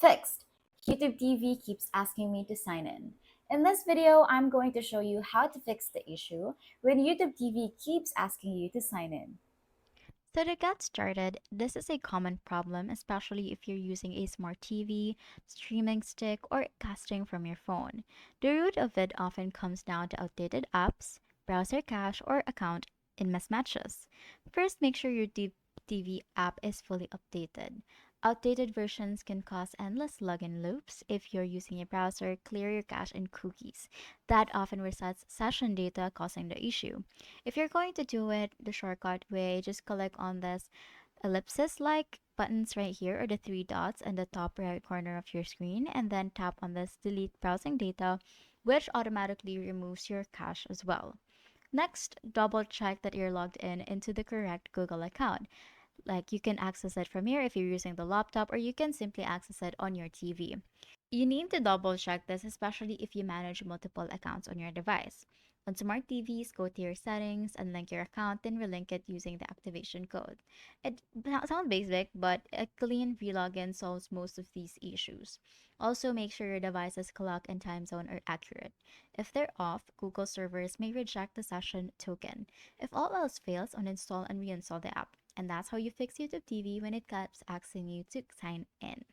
Fixed. YouTube TV keeps asking me to sign in. In this video, I'm going to show you how to fix the issue when YouTube TV keeps asking you to sign in. So to get started, this is a common problem, especially if you're using a smart TV, streaming stick, or casting from your phone. The root of it often comes down to outdated apps, browser cache, or account in mismatches. First, make sure your TV app is fully updated. Outdated versions can cause endless login loops. If you're using a browser, clear your cache and cookies. That often resets session data, causing the issue. If you're going to do it the shortcut way, just click on this ellipsis like buttons right here or the three dots in the top right corner of your screen and then tap on this delete browsing data, which automatically removes your cache as well. Next, double check that you're logged in into the correct Google account. Like you can access it from here if you're using the laptop, or you can simply access it on your TV. You need to double check this, especially if you manage multiple accounts on your device. On smart TVs, go to your settings and link your account, then relink it using the activation code. It sounds basic, but a clean relogin solves most of these issues. Also, make sure your device's clock and time zone are accurate. If they're off, Google servers may reject the session token. If all else fails, uninstall and reinstall the app. And that's how you fix YouTube TV when it keeps asking you to sign in.